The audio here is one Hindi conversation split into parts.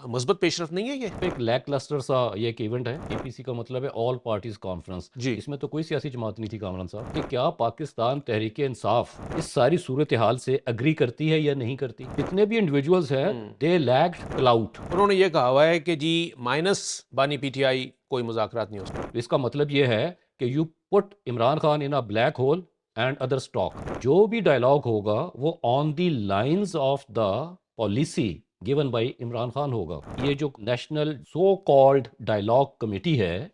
मुस्बत पेशरफ नहीं है ये? एक लैक क्लस्टर सा ये एक इवेंट है। एपीसी का मतलब है ऑल पार्टीज कॉन्फ्रेंस। जी। इसमें तो कोई सियासी जमात नहीं थी कामरान साहब कि क्या पाकिस्तान तहरीक इंसाफ इस सारी सूरत हाल से अग्री करती है या नहीं करती। जितने भी इंडिविजुअल्स हैं दे लैक्ड क्लाउट। उन्होंने ये कहा हुआ है कि जी माइनस बानी पीटीआई कोई मुज़ाकरात नहीं हो सकता। इसका मतलब ये है कि you put Imran Khan in a black hole and other stock. जो भी डायलॉग होगा वो on the lines of the policy given by Imran Khan होगा। ये जो national so called dialogue committee है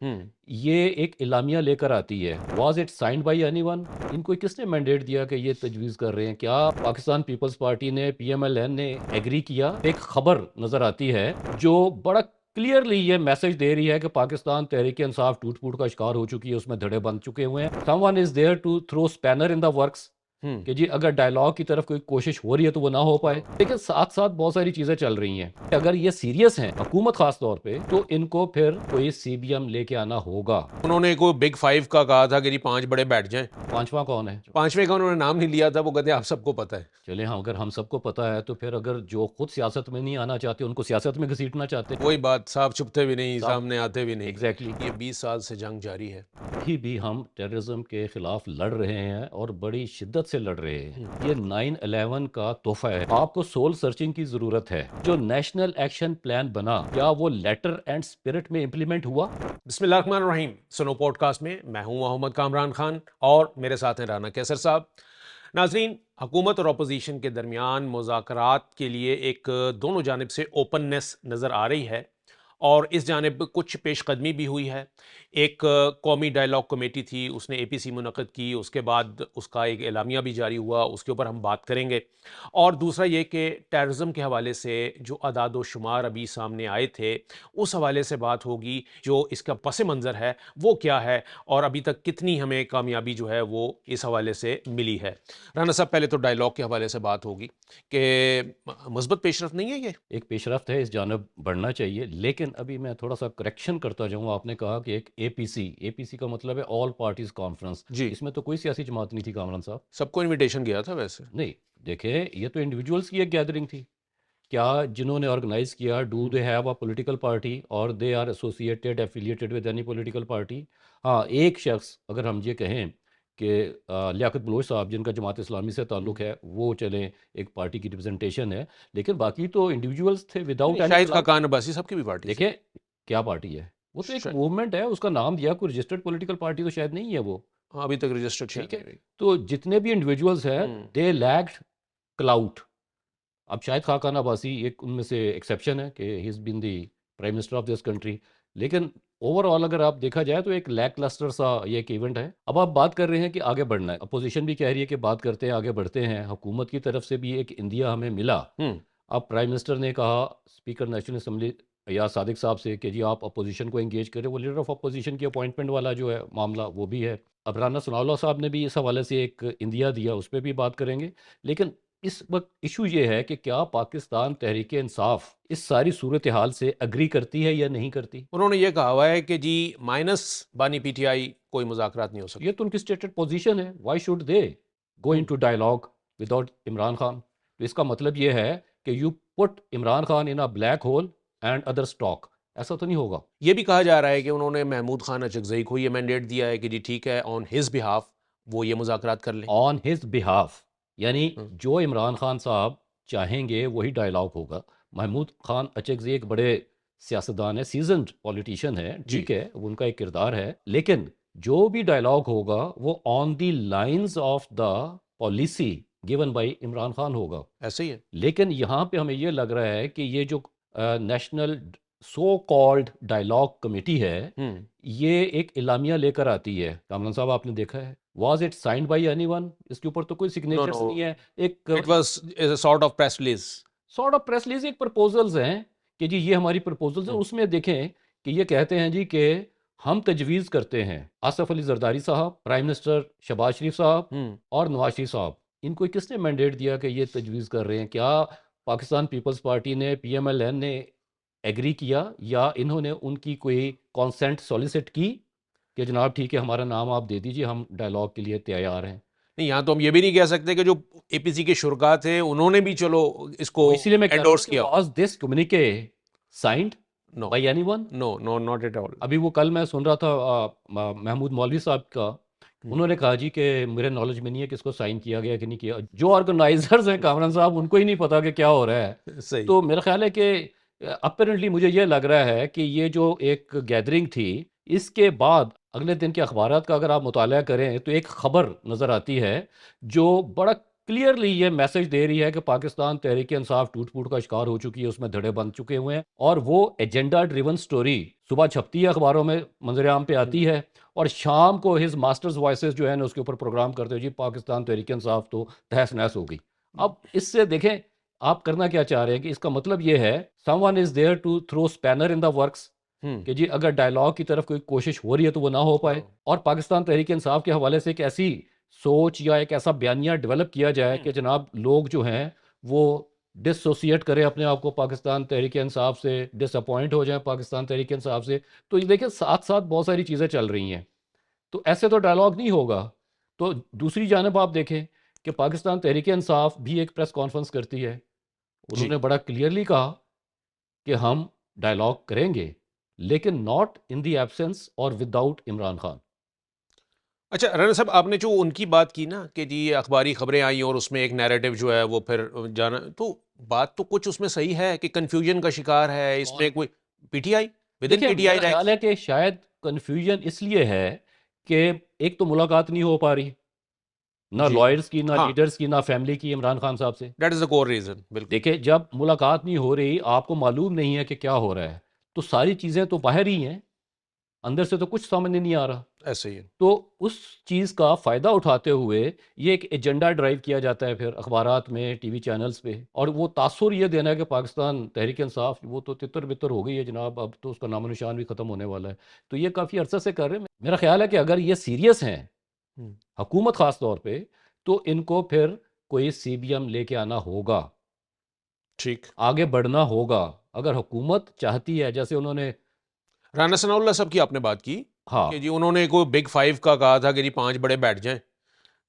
ये एक इलामिया लेकर आती है। Was it signed by anyone? इनको किसने मैंडेट दिया कि ये तजवीज़ कर रहे हैं? क्या पाकिस्तान पीपल्स पार्टी ने, पीएमएलएन ने एग्री किया? एक खबर नजर आती है जो बड़ा क्लियरली ये मैसेज दे रही है कि पाकिस्तान तहरीक इंसाफ टूट फूट का शिकार हो चुकी है, उसमें धड़े बन चुके हुए हैं। Someone is there to throw spanner in the works कि जी अगर डायलॉग की तरफ कोई कोशिश हो रही है तो वो ना हो पाए। लेकिन साथ साथ बहुत सारी चीजें चल रही हैं। अगर ये सीरियस हैं हुकूमत खास तौर पे तो इनको फिर कोई सीबीएम लेके आना होगा। उन्होंने कोई बिग फाइव का कहा था कि जी 5 बड़े बैठ जाएं। पांचवा कौन है? 5वें का उन्होंने नाम नहीं लिया था, वो कहते हैं आप सबको पता है। चले हाँ, अगर हम सबको पता है तो फिर अगर जो खुद सियासत में नहीं आना चाहते उनको सियासत में घसीटना चाहते। वही बात, साफ छुपते भी नहीं, साफ- सामने आते भी नहीं। एग्जैक्टली। ये 20 साल से जंग जारी है। अभी भी हम टेररिज्म के खिलाफ लड़ रहे हैं और बड़ी शिद्दत से लड़ रहे हैं। ये 9/11 का तोहफा है। आपको सोल सर्चिंग की जरूरत है। जो नेशनल एक्शन प्लान बना क्या वो लेटर एंड स्पिरिट में इंप्लीमेंट हुआ? बिस्मिल्लाहिर्रहमानिर्रहीम। सुनो पॉडकास्ट में मैं हूं मोहम्मद कामरान खान और मेरे साथ हैं राना कैसर साहब। नाजरीन, हुकूमत और अपोजिशन के दरमियान मुज़ाकरात के लिए एक दोनों जानिब से ओपननेस नज़र आ रही है और इस जानिब कुछ पेशकदमी भी हुई है। एक कौमी डायलॉग कमेटी थी, उसने एपीसी मुनक़्क़िद की, उसके बाद उसका एक एलामिया भी जारी हुआ, उसके ऊपर हम बात करेंगे। और दूसरा ये कि टेररिज्म के हवाले से जो अदाद व शुमार अभी सामने आए थे उस हवाले से बात होगी। जो इसका पस मंज़र है वो क्या है और अभी तक कितनी हमें कामयाबी जो है वो इस हवाले से मिली है। राना साहब, पहले तो डायलॉग के हवाले से बात होगी कि मुस्बत पेशरफ नहीं है ये? एक पेशरफ्त है, इस जानब बढ़ना चाहिए। लेकिन अभी मैं थोड़ा सा करेक्शन करता जाऊँ। आपने कहा कि एक एपीसी, एपीसी का मतलब है ऑल पार्टीज कॉन्फ्रेंस। जी। इसमें तो कोई सियासी जमात नहीं थी कामरान साहब। सबको इनविटेशन गया था वैसे। नहीं, देखें ये तो इंडिविजुअल्स की एक गैदरिंग थी। क्या जिन्होंने ऑर्गेनाइज किया, do they have a political party और they are associated affiliated with any political party? हाँ, एक शख्स अगर हम ये कहें कि लियाकत बलोच साहब जिनका जमात इस्लामी से ताल्लुक है वो चलें, एक पार्टी की रिप्रेजेंटेशन है। लेकिन बाकी तो इंडिविजुअल्स थे without any Shahid club. Khaqan Abbasi सबकी भी पार्टी थी। देखें क्या पार्टी है वो, तो एक शा- मूवमेंट है, उसका नाम दिया, कोई रजिस्टर्ड पॉलिटिकल पार्टी तो शायद नहीं है वो। हाँ, अभी तक रजिस्टर्ड शायद ठीक नहीं है, हुई। तो जितने भी इंडिविजुअल्स हैं दे लैक्ड क्लाउट। अब शायद खाकान अब्बासी एक उनमें से एक्सेप्शन है कि he is been the prime minister of this country. लेकिन ओवरऑल अगर आप देखा जाए तो एक लैक क्लस्टर सा ये एक इवेंट है। अब आप बात कर रहे हैं कि आगे बढ़ना है, अपोजिशन भी कह रही है कि बात करते हैं, आगे बढ़ते हैं। हुकूमत की तरफ से भी एक इंदिया हमें मिला। अब प्राइम मिनिस्टर ने कहा स्पीकर नेशनल असम्बली या सादिक साहब से कि जी आप अपोजिशन को एंगेज करें। वो लीडर ऑफ अपोजिशन की अपॉइंटमेंट वाला जो है मामला वो भी है। अब राना सनाउल्लाह साहब ने भी इस हवाले से एक इंदिया दिया, उस पर भी बात करेंगे। लेकिन इस वक्त इशू ये है कि क्या पाकिस्तान तहरीक इंसाफ इस सारी सूरत हाल से अग्री करती है या नहीं करती। उन्होंने ये कहा हुआ है कि जी माइनस बानी पीटीआई कोई मुज़ाकरात नहीं हो सकता। ये तो उनकी स्टेटेड पोजीशन है। Why should they go into dialogue without Imran Khan? तो इसका मतलब ये है कि you put Imran Khan in a black hole and other stock. ऐसा तो नहीं होगा। ये भी कहा जा रहा है कि उन्होंने महमूद खान अचकज़ई को ये मैंडेट दिया है कि जी ठीक है, ऑन हिज बिहाफ वो ये मुज़ाकरात कर लें। ऑन हिज बिहाफ यानी हम्म। जो इमरान खान साहब चाहेंगे वही डायलॉग होगा। महमूद खान अचकज़ई एक बड़े सियासतदान है, सीजन्ड पॉलिटिशियन है, जी। ठीक है, वो उनका एक किरदार है। लेकिन जो भी डायलॉग होगा वो on the lines of the policy given by Imran Khan होगा। ऐसे ही है। लेकिन यहाँ पे हमें ये लग रहा है कि ये जो national so called dialogue committee है ये एक इलामिया लेकर आती है। कामरान साहब आपने देखा है, was it signed by anyone? इसके ऊपर तो कोई नो सिग्नेचर्स नो, नहीं है। एक it was sort of press release. Sort of press release, एक प्रपोजल्स हैं कि जी ये हमारी प्रपोजल्स हैं। उसमें देखें कि ये कहते हैं जी कि हम तजवीज़ करते हैं आसफ अली जरदारी साहब, प्राइम मिनिस्टर शहबाज शरीफ साहब और नवाज शरीफ साहब। इनको किसने मैंडेट दिया कि ये तजवीज़ कर रहे हैं? क्या पाकिस्तान पीपल्स पार्टी ने, पीएमएलएन ने एग्री किया या इन्होंने उनकी कोई कॉन्सेंट सॉलिसिट की कि जनाब ठीक है हमारा नाम आप दे दीजिए, हम डायलॉग के लिए तैयार हैं? नहीं, यहाँ तो हम ये भी नहीं कह सकते कि जो एपीसी के शुरा थे उन्होंने भी चलो इसको तो इसीलिए मैं कह रहा हूँ एंडोर्स कि किया। Was this communique signed no by anyone? No no, not at all. अभी वो कल मैं सुन रहा था महमूद मौलवी साहब का, उन्होंने कहा जी कि मेरे नॉलेज में नहीं है कि इसको साइन किया गया कि नहीं किया। जो ऑर्गेनाइजर्स हैं कामरान साहब, उनको ही नहीं पता कि क्या हो रहा है। सही। तो मेरा ख्याल है कि अपेरेंटली मुझे ये लग रहा है कि ये जो एक गैदरिंग थी, इसके बाद अगले दिन के अखबारात का अगर आप मुताला करें तो एक खबर नज़र आती है जो बड़ा क्लियरली ये मैसेज दे रही है कि पाकिस्तान तहरीक इंसाफ टूट फूट का शिकार हो चुकी है, उसमें धड़े बन चुके हुए हैं, और वो एजेंडा ड्रिवन स्टोरी सुबह छपती है अखबारों में, मंजर आम पे आती है, और शाम को हिज मास्टर्स वॉइसेस जो है ना उसके ऊपर प्रोग्राम करते हो जी पाकिस्तान तहरीक इंसाफ तो तहस नहस हो गई। अब इससे देखें आप करना क्या चाह रहे हैं, कि इसका मतलब ये है someone is there to throw spanner in the works, hmm. कि जी अगर डायलॉग की तरफ कोई कोशिश हो रही है तो वो ना हो पाए, और पाकिस्तान तहरीक इंसाफ के हवाले से एक ऐसी सोच या एक ऐसा बयानिया डेवलप किया जाए कि जनाब लोग जो हैं वो डिसोसिएट करें अपने आप को पाकिस्तान तहरीक इंसाफ से, डिसअपॉइंट हो जाए पाकिस्तान तहरीक इंसाफ से। तो ये देखिए साथ साथ बहुत सारी चीज़ें चल रही हैं, तो ऐसे तो डायलॉग नहीं होगा। तो दूसरी जानब आप देखें कि पाकिस्तान तहरीक इंसाफ भी एक प्रेस कॉन्फ्रेंस करती है, जी। उन्होंने बड़ा क्लियरली कहा कि हम डायलॉग करेंगे, लेकिन नॉट इन द एब्सेंस और विदाउट इमरान खान। अच्छा राना साहब, आपने जो उनकी बात की ना कि जी ये अखबारी खबरें आई और उसमें एक नैरेटिव जो है वो फिर जाना, तो बात तो कुछ उसमें सही है कि कंफ्यूजन का शिकार है इसमें कौन? कोई पीटीआई, विद इन देखिए पीटीआई मेरा ख्याल रैंक्स। है कि शायद कन्फ्यूजन इसलिए है कि एक तो मुलाकात नहीं हो पा रही, ना जी। लॉयर्स की, ना हाँ, लीडर्स की, ना फैमिली की इमरान खान साहब से। That is the core reason, बिल्कुल। देखिए जब मुलाकात नहीं हो रही, आपको मालूम नहीं है कि क्या हो रहा है, तो सारी चीज़ें तो बाहर ही हैं, अंदर से तो कुछ समझ नहीं आ रहा। ऐसे ही है। तो उस चीज़ का फ़ायदा उठाते हुए ये एक एजेंडा ड्राइव किया जाता है फिर अखबारात में, टीवी चैनल्स पे, और वो तासुर ये देना है कि पाकिस्तान तहरीक इंसाफ वो तो तितर बितर हो गई है जनाब, अब तो उसका नामो निशान भी ख़त्म होने वाला है। तो ये काफ़ी अरसे से कर रहे हैं। मेरा ख्याल है कि अगर ये सीरियस हैं, हम्म, हुकूमत ख़ास तौर पे, तो इनको फिर कोई सीबीएम लेके आना होगा, ठीक। आगे बढ़ना होगा। अगर हुकूमत चाहती है, जैसे उन्होंने, राना सनाउल्लाह साहब की आपने बात की कि हाँ, जी उन्होंने कोई बिग फाइव का कहा था कि जी 5 बड़े बैठ जाएं,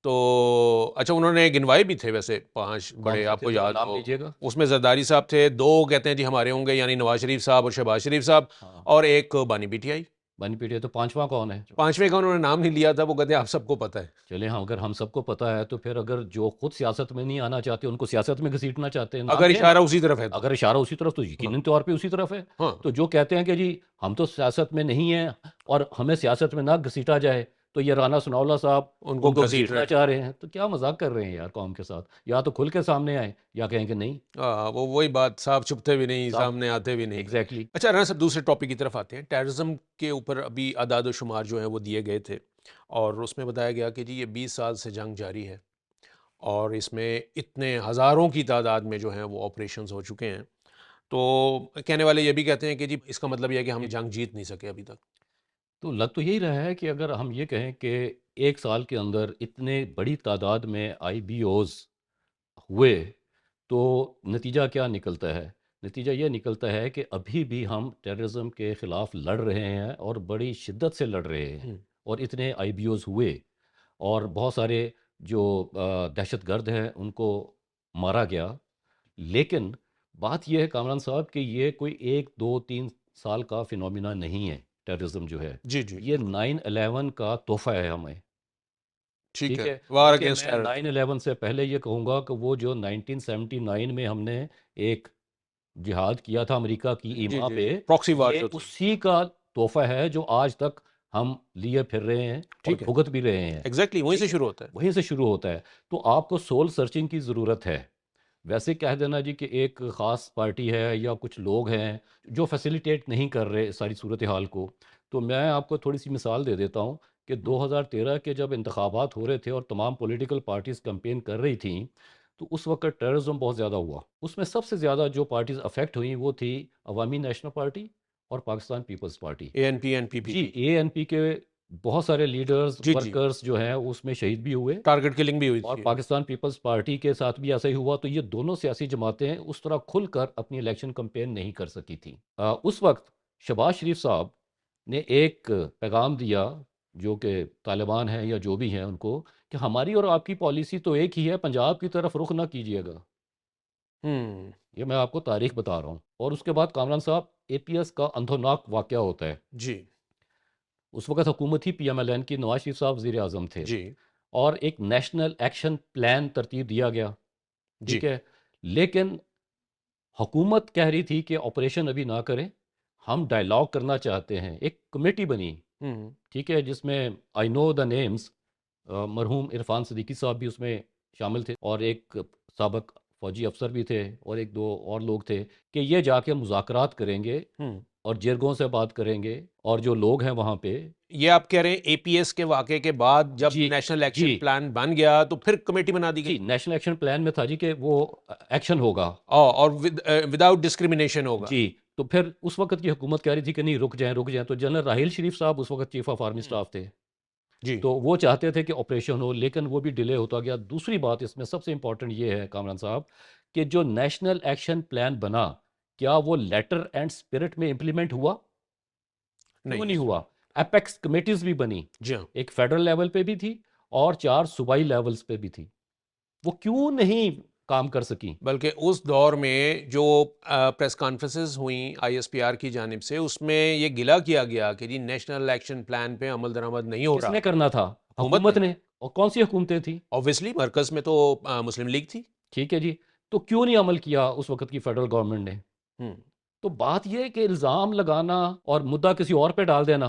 तो अच्छा उन्होंने गिनवाए भी थे वैसे 5 कौन बड़े, से थे आपको ज़रा याद नाम हो। लीजिएगा। उसमें जरदारी साहब थे, 2 कहते हैं जी हमारे होंगे यानी नवाज शरीफ साहब और शहबाज शरीफ साहब, हाँ, और एक बानी पीटीआई। बनी पीटी है, तो पांचवा कौन है? 5वें का उन्होंने नाम नहीं लिया था, वो कहते हैं आप सबको पता है। चले हाँ, अगर हम सबको पता है तो फिर अगर जो खुद सियासत में नहीं आना चाहते उनको सियासत में घसीटना चाहते हैं, नाम अगर लें ना। इशारा उसी तरफ है तो। अगर इशारा उसी तरफ, तो हाँ। यकीनन तौर पे उसी तरफ है। हाँ। तो जो कहते हैं कि जी हम तो सियासत में नहीं हैं और हमें सियासत में ना घसीटा जाए, तो ये राना सनाउल्लाह साहब उनको उनको घसीट घसीटना रहे। चाह रहे हैं, तो क्या मजाक कर रहे हैं यार कौम के साथ। या तो खुल के सामने आए या कहें कि नहीं। वो वही बात, साफ छुपते भी नहीं, साहब, सामने आते भी नहीं। एग्जैक्टली। अच्छा राना साहब, दूसरे टॉपिक की तरफ आते हैं। टेररिज्म के ऊपर अभी अदाद शुमार जो है वो दिए गए थे, और उसमें बताया गया कि जी ये 20 साल से जंग जारी है, और इसमें इतने हज़ारों की तादाद में जो हैं वो ऑपरेशंस हो चुके हैं। तो कहने वाले ये भी कहते हैं कि जी इसका मतलब ये है कि हम जंग जीत नहीं सके अभी तक। तो लग तो यही रहा है कि अगर हम ये कहें कि एक साल के अंदर इतने बड़ी तादाद में आईबीओज हुए, तो नतीजा क्या निकलता है? नतीजा ये निकलता है कि अभी भी हम टेररिज्म के ख़िलाफ़ लड़ रहे हैं और बड़ी शिद्दत से लड़ रहे हैं, हम्म, और इतने आईबीओज़ हुए, और बहुत सारे जो दहशतगर्द हैं उनको मारा गया। लेकिन बात यह है कामरान साहब कि ये कोई 1 2 3 साल का फिनोमिना नहीं है, टेररिज्म जो है, जी जी। ये 9/11 का तोहफ़ा है हमें। ठीक ठीक है, है। वार देखिए अगेंस्ट मैं टेरर। 9/11 से पहले ये कहूँगा कि वो जो 1979 में हमने एक जिहाद किया था अमेरिका की जी ईमा जी पे, जी, प्रॉक्सी वार ये जो थी। उसी का तोहफ़ा है जो आज तक हम लिए फिर रहे हैं और ठीक है, भुगत भी रहे हैं। एग्जैक्टली वहीं से ठीक है, शुरू होता है। वहीं से शुरू होता है। तो आपको सोल सर्चिंग की ज़रूरत है। वैसे कह देना जी कि एक ख़ास पार्टी है या कुछ लोग हैं जो फैसिलिटेट नहीं कर रहे सारी सूरत हाल को, तो मैं आपको थोड़ी सी मिसाल दे देता हूँ कि हम्म, 2013 के जब इंतखाबात हो रहे थे और तमाम पॉलिटिकल पार्टीज़ कैंपेन कर रही थी, तो उस वक्त टेररिज्म बहुत ज़्यादा हुआ। उसमें सबसे ज़्यादा जो पार्टीज़ अफेक्ट हुई वो थी अवामी नेशनल पार्टी और पाकिस्तान पीपल्स पार्टी। ANP जी, NPP। एएनपी के बहुत सारे लीडर्स, जी जी। वर्कर्स जो हैं उसमें शहीद भी हुए, टारगेट किलिंग भी हुई और थी। पाकिस्तान पीपल्स पार्टी के साथ भी ऐसा ही हुआ। तो ये दोनों सियासी जमातें उस तरह खुलकर अपनी इलेक्शन कैंपेन नहीं कर सकी थी। उस वक्त शहबाज शरीफ साहब ने एक पैगाम दिया, जो कि तालिबान हैं या जो भी हैं उनको, कि हमारी और आपकी पॉलिसी तो एक ही है, पंजाब की तरफ रुख ना कीजिएगा। ये मैं आपको तारीख बता रहा हूँ। और उसके बाद कामरान साहब, एपीएस का अंधोनाक वाकया होता है। जी उस वक्त हुकूमत ही पीएमएलएन की, नवाज शरीफ साहब वज़ीर आज़म थे, जी और एक नेशनल एक्शन प्लान तरतीब दिया गया। ठीक जी। है, लेकिन हुकूमत कह रही थी कि ऑपरेशन अभी ना करें, हम डायलॉग करना चाहते हैं। एक कमेटी बनी, हम्म। ठीक है, जिसमें आई नो द नेम्स, मरहूम इरफान सदीकी साहब भी उसमें शामिल थे, और एक साबक फौजी अफसर भी थे, और एक दो और लोग थे, कि ये जाके मुज़ाकरात करेंगे हम्म। और जिरगों से बात करेंगे, और जो लोग हैं वहाँ पे। ये आप कह रहे हैं एपीएस के वाक़े के बाद जब जी नेशनल जी एक्शन प्लान बन गया तो फिर कमेटी बना दी जी, गई? नेशनल एक्शन प्लान में था जी कि वो एक्शन होगा। और विदाउट डिस्क्रिमिनेशन होगा। जी, तो फिर उस वक़्त की हुकूमत कह रही थी कि नहीं, रुक जाएँ, तो जनरल राहील शरीफ साहब उस वक़्त chief of army hmm. Staff थे। जी। तो वो चाहते थे कि ऑपरेशन हो, लेकिन वो भी डिले होता गया। दूसरी बात इसमें सबसे इम्पोर्टेंट ये है कामरान साहब, कि जो नेशनल एक्शन प्लान बना, क्या वो लेटर एंड स्पिरिट में इम्प्लीमेंट हुआ? क्यों नहीं। नहीं हुआ? एपेक्स कमिटीज़ भी बनी, जी हाँ। एक फेडरल लेवल पे भी थी और 4 सूबाई लेवल्स पे भी थी। वो क्यों नहीं काम कर सकीं? बल्कि उस दौर में जो प्रेस कॉन्फ्रेंसेस हुई आईएसपीआर की जानिब से उसमें ये गिला किया गया कि जी नेशनल एक्शन प्लान पे अमल दरामद नहीं हो रहा। किसने करना था? हुकूमत हुकूमत ने। ने। और कौन-सी हुकूमतें थी? ऑब्वियसली मरकज़ में तो मुस्लिम लीग थी। ठीक है जी। तो क्यों नहीं अमल किया उस वक़्त की फेडरल गवर्नमेंट ने? हम्म। तो बात ये है कि इल्ज़ाम लगाना और मुद्दा किसी और पे डाल देना,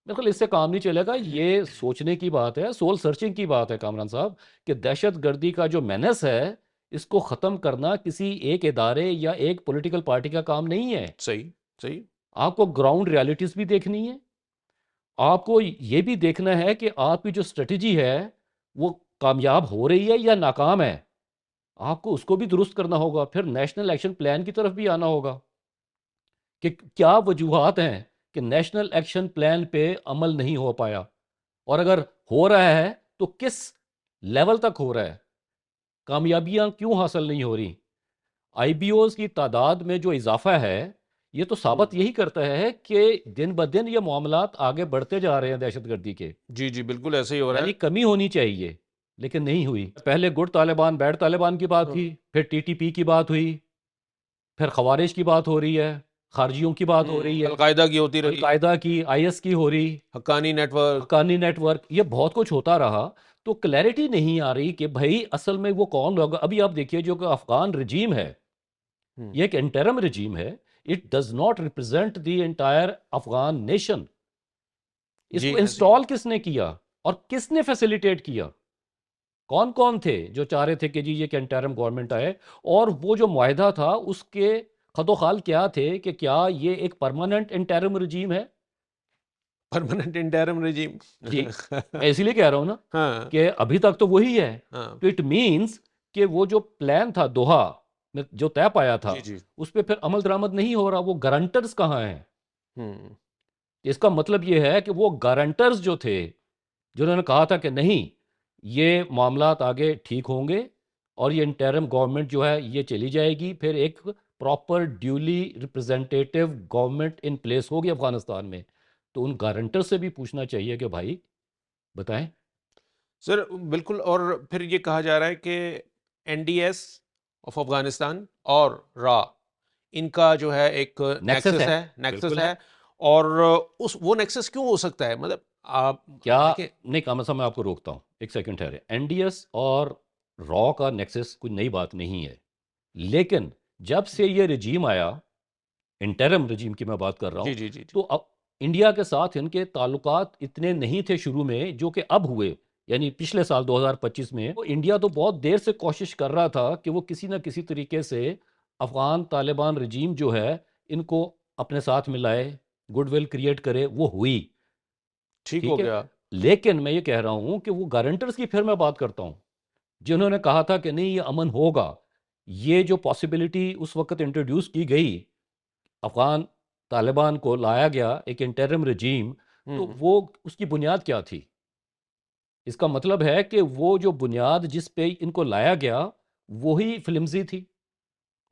मेरे ख्याल इससे काम नहीं चलेगा। ये सोचने की बात है, सोल सर्चिंग की बात है कामरान साहब, कि दहशतगर्दी का जो मेनेस है, इसको ख़त्म करना किसी एक इदारे या एक पॉलिटिकल पार्टी का काम नहीं है। सही। सही। आपको ग्राउंड रियलिटीज़ भी देखनी है। आपको ये भी देखना है कि आपकी जो स्ट्रेटजी है, वो कामयाब हो रही है या नाकाम है। आपको उसको भी दुरुस्त करना होगा। फिर नेशनल एक्शन प्लान की तरफ भी आना होगा कि क्या वजूहात हैं कि नेशनल एक्शन प्लान पे अमल नहीं हो पाया, और अगर हो रहा है तो किस लेवल तक हो रहा है, कामयाबियां क्यों हासिल नहीं हो रही। आईबीओज की तादाद में जो इजाफा है, ये तो हम्म। साबित यही करता है कि दिन ब दिन ये मामलात आगे बढ़ते जा रहे हैं दहशतगर्दी के। जी जी बिल्कुल ऐसे ही हो रहा यानी है। कमी होनी चाहिए, लेकिन नहीं हुई। पहले गुड तालिबान बैड तालिबान की बात हाँ। थी, फिर टीटीपी की बात हुई, फिर खवारिज की बात हो रही है, खारजियों की बात हो रही है, अलकायदा की होती रही। अलकायदा की, आईएस की हो रही, हक्कानी नेटवर्क। हक्कानी नेटवर्क, ये बहुत कुछ होता रहा। तो क्लैरिटी नहीं आ रही कि भाई असल में वो कौन लोग। अभी आप देखिए, जो कि अफगान रजीम है, हम्म। ये एक इंटरम रजीम है। It does not represent the entire Afghan nation. जी इसको ऐसे ही है। इंस्टॉल किसने किया और किसने फैसिलिटेट किया? कौन कौन थे जो चाह रहे थे कि जी ये इंटरम गवर्नमेंट आए? और वो जो मुआहदा था, उसके खदोखाल क्या थे, कि क्या ये एक परमानेंट इंटरम रजीम है? Permanent interim regime. जी, मैं इसीलिए कह रहा हूं ना हाँ। कि अभी तक तो वही है। हाँ। तो इट मीन्स कि वो जो प्लान था दोहा में जो तय पाया था, जी जी। उस पर फिर अमल दरामद नहीं हो रहा। वो गारंटर्स कहाँ हैं? हम्म। इसका मतलब ये है कि वो गारंटर्स जो थे, जिन्होंने कहा था कि नहीं, ये मामलात आगे ठीक होंगे और ये इंटरम गवर्नमेंट जो है ये चली जाएगी, फिर एक proper duly representative government in place होगी अफगानिस्तान में। तो उन गारंटर से भी पूछना चाहिए कि भाई बताएं। सर बिल्कुल। और फिर ये कहा जा रहा है कि एनडीएस ऑफ अफगानिस्तान और रा इनका जो है एक नेक्सस नेक्सस है, है। नेक्सस बिल्कुल है। है। और उस वो नेक्सस क्यों हो सकता है? मतलब आप क्या? देखें। नहीं, काम साहब मैं आपको रोकता हूँ, एक सेकंड ठहरे। एनडीएस और रॉ का नेक्सस कोई नई बात नहीं है, लेकिन जब से ये रजीम आया, इंटरम रजीम की मैं बात कर रहा जी हूँ, जी जी जी। तो अब इंडिया के साथ इनके ताल्लुकात इतने नहीं थे शुरू में जो कि अब हुए। यानी पिछले साल 2025 में तो इंडिया तो बहुत देर से कोशिश कर रहा था कि वो किसी ना किसी तरीके से अफगान तालिबान रजीम जो है, इनको अपने साथ मिलाए, गुडविल क्रिएट करे। वो हुई, ठीक हो ठीक है। गया। लेकिन मैं ये कह रहा हूं कि वो गारंटर्स की फिर मैं बात करता हूं, जिन्होंने कहा था कि नहीं, ये अमन होगा। ये जो पॉसिबिलिटी उस वक्त इंट्रोड्यूस की गई, अफगान तालिबान को लाया गया एक इंटरिम रजीम, तो हम्म। वो उसकी बुनियाद क्या थी? इसका मतलब है कि वो जो बुनियाद जिस पे इनको लाया गया, वही फिल्मजी थी।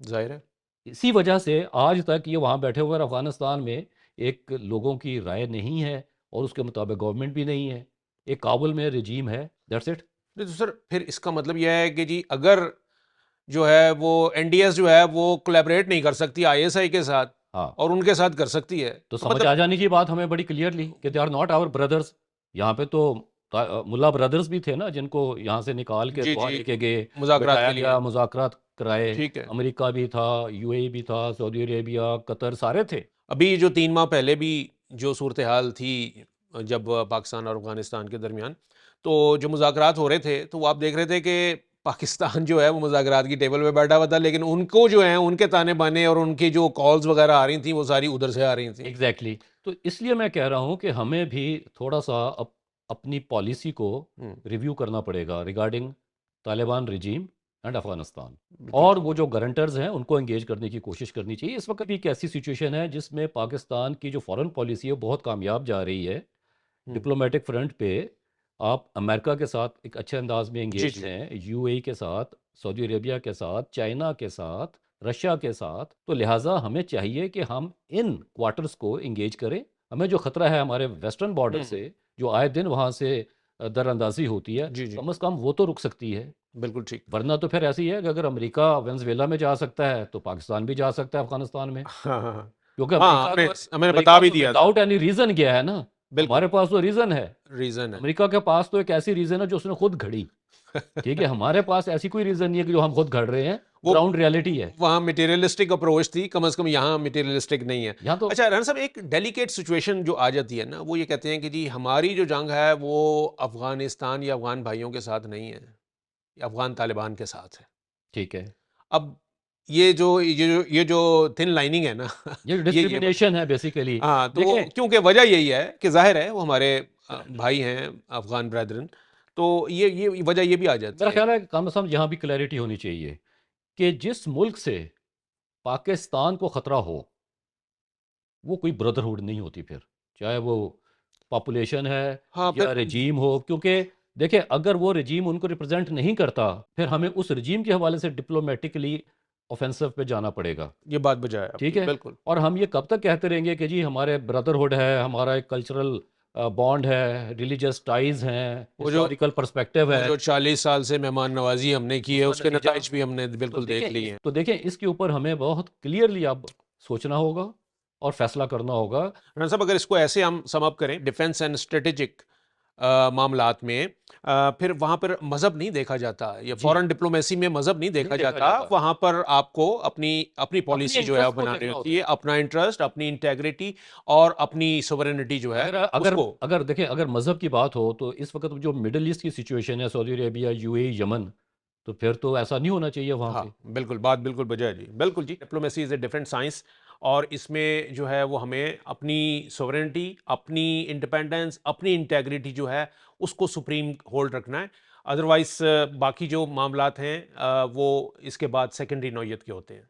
जाहिर है। इसी वजह से आज तक ये वहाँ बैठे हुए हैं अफगानिस्तान में। एक लोगों की राय नहीं है और उसके मुताबिक गवर्नमेंट भी नहीं है। एक काबुल में रजीम है, दैट्स इट। नहीं तो सर फिर इसका मतलब यह है कि जी अगर जो है वो एनडीएस जो है वो कोलैबोरेट नहीं कर सकती आईएसआई के साथ, हाँ, और उनके साथ कर सकती है। तो तो समझ मतलब आ जानी चाहिए बात हमें बड़ी क्लियरली कि they are not our brothers. यहाँ पे तो मुल्ला ब्रदर्स भी थे ना, जिनको यहाँ से निकाल के जी वहाँ जी, लेके गए, मुज़ाकरात बैठाया के लिए। गया, मुज़ाकरात कराए। ठीक है। अमेरिका भी था, यूएई भी था, सऊदी अरेबिया, कतर, सारे थे। अभी जो 3 माह पहले भी जो सूरत हाल थी, जब पाकिस्तान और अफगानिस्तान के दरमियान, तो जो मुज़ाकरात हो रहे थे तो वो आप देख रहे थे कि पाकिस्तान जो है वो मुज़ाकरात की टेबल पे बैठा हुआ था, लेकिन उनको जो है उनके ताने बाने और उनकी जो कॉल्स वगैरह आ रही थी वो सारी उधर से आ रही थी। एग्जैक्टली तो इसलिए मैं कह रहा हूँ कि हमें भी थोड़ा सा अपनी पॉलिसी को हम्म, रिव्यू करना पड़ेगा regarding Taliban regime and Afghanistan. बिल्कुल और ठीक। वो जो गारंटर्स हैं उनको एंगेज करने की कोशिश करनी चाहिए। इस वक्त भी एक ऐसी सिचुएशन है जिसमें पाकिस्तान की जो फॉरेन पॉलिसी है बहुत कामयाब जा रही है। हम्म, डिप्लोमेटिक फ्रंट पे आप अमेरिका के साथ एक अच्छे अंदाज में जी एंगेज जी, हैं, यूएई के साथ, सऊदी अरेबिया के साथ, चाइना के साथ, रशिया के साथ। तो लिहाजा हमें चाहिए कि हम इन क्वार्टर्स को एंगेज करें। हमें जो खतरा है हमारे वेस्टर्न बॉर्डर से, जो आए दिन वहाँ से दरअंदाजी होती है, जी जी, कम से कम वो तो रुक सकती है। बिल्कुल ठीक। वरना तो फिर ऐसी है कि अगर अमेरिका वेनेजुएला में जा सकता है तो पाकिस्तान भी जा सकता है अफगानिस्तान में। हाँ हाँ हाँ क्योंकि हाँ, अमेरिका हमें तो हमें बता अमेरिका भी तो दिया था। विदाउट एनी रीजन गया है ना। बिल्कुल, हमारे पास तो रीजन है। रीज़न है। अमेरिका के पास तो एक ऐसी रीजन है जो उसने खुद घड़ी। ठीक है, हमारे पास ऐसी कोई रीजन नहीं है कि जो हम खुद घड़ रहे हैं। वो ग्राउंड रियलिटी है। वहाँ मटेरियलिस्टिक अप्रोच थी, कम से कम यहाँ मटेरियलिस्टिक नहीं है। यहाँ तो अच्छा राना साहब, एक डेलिकेट सिचुएशन जो आ जाती है ना, वो ये कहते हैं कि जी हमारी जो जंग है वो अफगानिस्तान या अफगान भाइयों के साथ नहीं है, ये अफगान तालिबान के साथ है। ठीक है, अब ये जो थिन लाइनिंग है ना ये ये डिस्क्रिमिनेशन है बेसिकली। हाँ, तो वो देखें, क्योंकि वजह यही है कि जाहिर है वो हमारे भाई हैं अफगान ब्रदरन, तो ये वजह ये भी आ जाती मेरा है। ख्याल है कि कम से कम यहाँ भी क्लैरिटी होनी चाहिए कि जिस मुल्क से पाकिस्तान को खतरा हो वो कोई ब्रदरहुड नहीं होती फिर, चाहे वो पॉपुलेशन है हाँ फिर, या रजीम हो। क्योंकि देखिए, अगर वो रजीम उनको रिप्रेजेंट नहीं करता फिर हमें उस रजीम के हवाले से डिप्लोमेटिकली ऑफेंसिव पे जाना पड़ेगा। ये बात बजाय ठीक आपकी, है, बिल्कुल। और हम ये कब तक कहते रहेंगे कि जी हमारे ब्रदरहुड है, हमारा एक कल्चरल बॉन्ड है, रिलीजियस टाइज हैं, वो जो हिस्टोरिकल पर्सपेक्टिव वो है। जो 40 साल से मेहमान नवाजी हमने की है उसका उसके नतीजा नताइज भी हमने तो बिल्कुल देख लिए हैं। देखें इसके ऊपर हमें बहुत क्लियरली अब सोचना होगा और फैसला करना होगा। राना साहब, अगर इसको ऐसे हम सम अप करें डिफेंस एंड स्ट्रेटेजिक मामलात में, फिर वहाँ पर मज़हब नहीं देखा जाता, या जी, फॉरेन डिप्लोमेसी में मज़हब नहीं नहीं देखा देखा जाता। जाता। वहाँ पर आपको अपनी अपनी अपने पॉलिसी जो है वो इंटरेस्ट को बनानी देखना होती होता है, है। अपना इंटरेस्ट, अपनी इंटेग्रिटी और अपनी सोवरेनिटी जो है अगर अगर उसको। अगर देखें, अगर मज़हब की बात हो तो इस वक्त जो मिडल ईस्ट की सिचुएशन है, सऊदी अरेबिया, यूएई, यमन, तो फिर तो ऐसा नहीं होना चाहिए वहाँ हाँ पे। बिल्कुल, बात बिल्कुल बजाय जी, बिल्कुल जी। Diplomacy is a different science, और इसमें जो है वो हमें अपनी सोवरेनिटी, अपनी इंडिपेंडेंस, अपनी इंटेग्रिटी जो है उसको सुप्रीम होल्ड रखना है। अदरवाइज बाकी जो मामलात हैं वो इसके बाद सेकेंडरी नौयत के होते हैं।